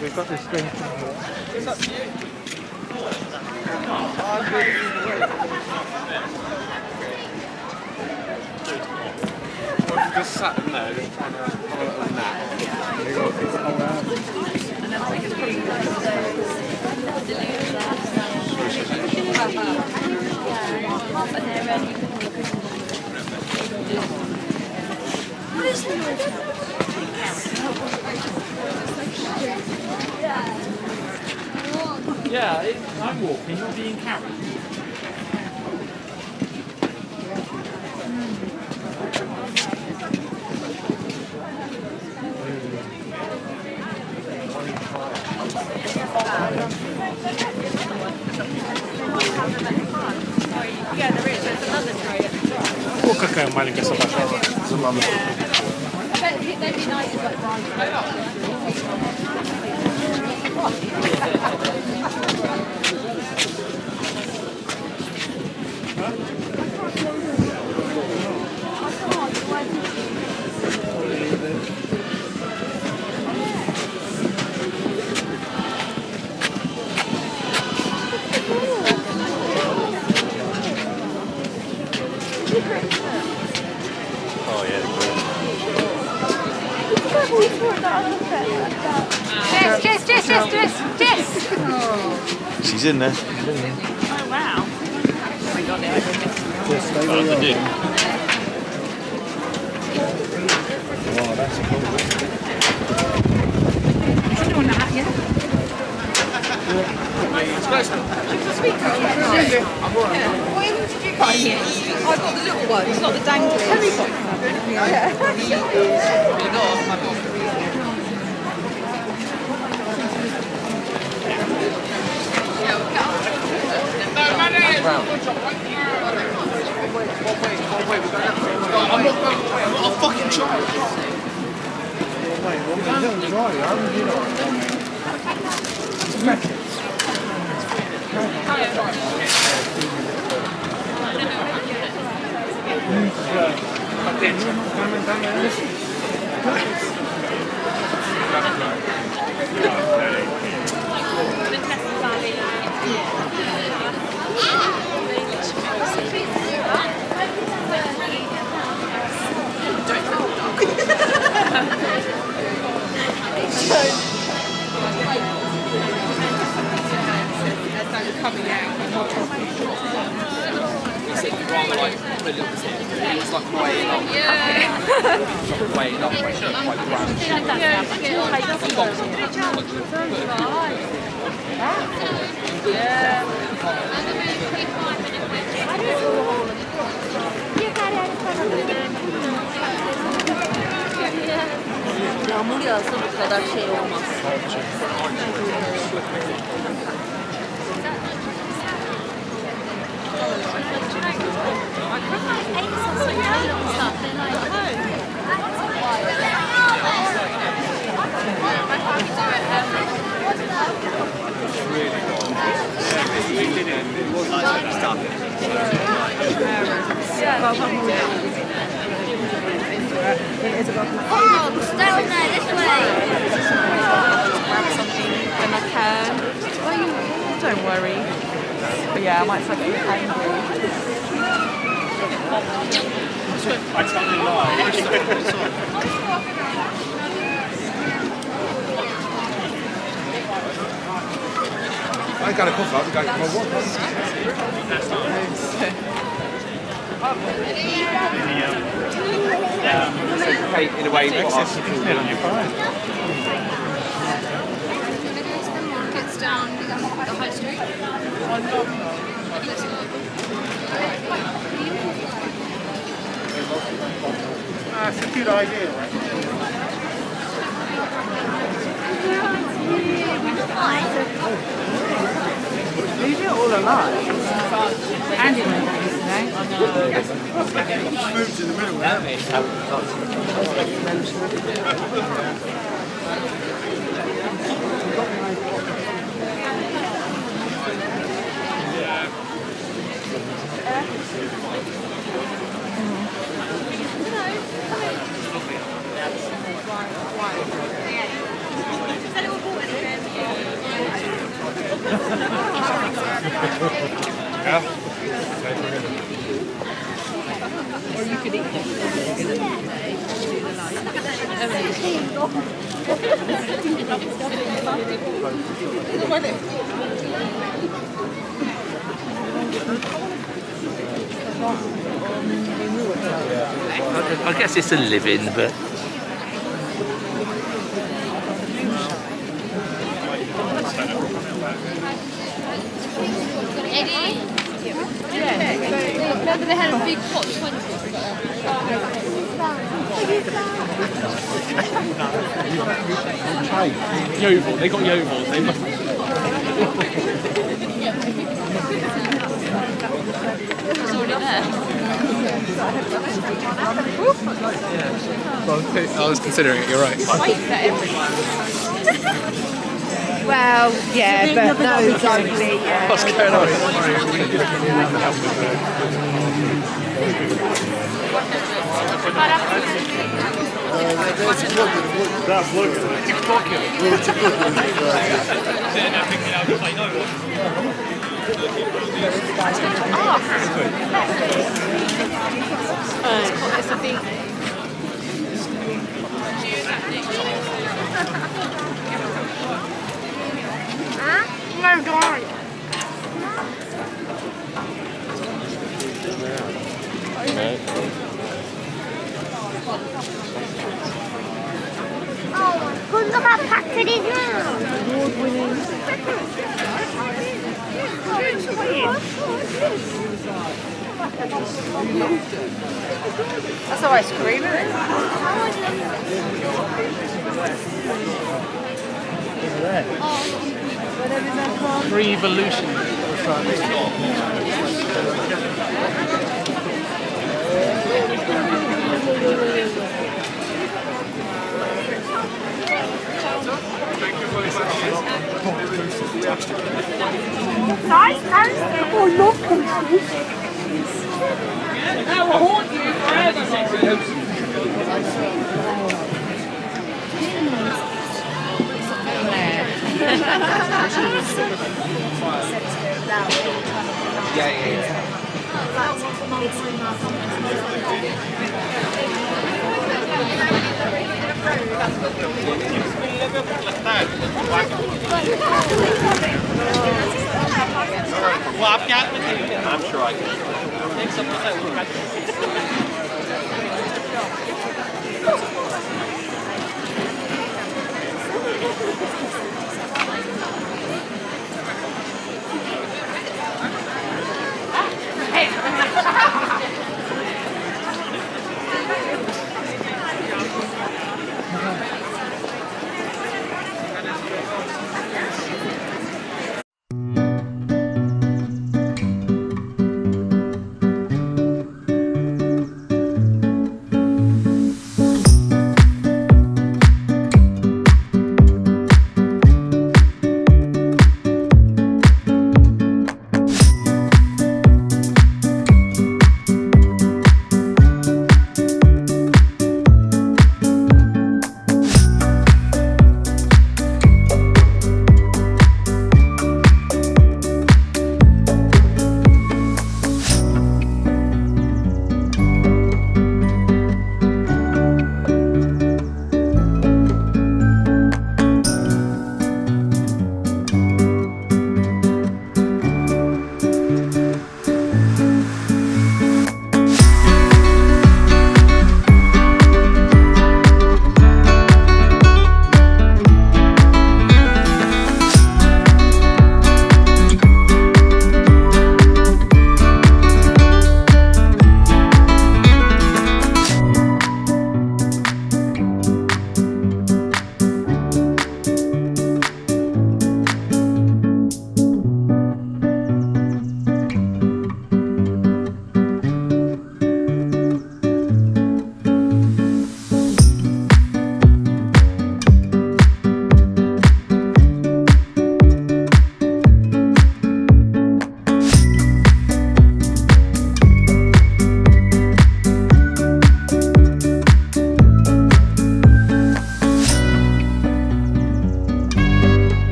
We've got this thing from here. It's up to you. Just sat in there just trying to have a little nap. You got this whole round. And then I think it's pretty good. What is the Yeah, I'm walking, you're being carried. Yeah, there is. There's another tray at the front. Какая маленькая собака. За мамой. They'd be nice if like Oh yeah. Jess! She's in there. Oh, wow. Oh my god, Just stay where you are. Wow, that's a cool one. I don't want that, yeah. It's a sweet girl. I'm alright. What even did you got here? I got the little one, it's not the danglers. Yeah. I'm not a fucking child. Wait, what are you doing? How would you know? Coming out. It's rather like put it up his head. It's like weighing up. Weighing up, quite grand. Yağmur yağsa bu kadar şey olmaz. Oh, down there, this way. Grab something when I can. Don't worry. But yeah, I might start getting angry. I totally lie. I ain't got a cough up, I'm going to my water. In a way, On your phone. Markets down the high street. That's a good idea, right? Leave it all alive. And in the Moves in the middle there. Is that all important? Or you could eat them. I guess it's a living, but Eddie? Yeah. Remember they had a big pot 20? Yeovil, they got Yovils. They must. It's already there. I was considering it, you're right. Well, yeah, but no, don't be. What's going on? No, don't. Look how packed it is now. That's all ice cream, isn't it? Revolution. Nice toasted. Oh, not toasted. That will haunt you forever. I'm sure I can.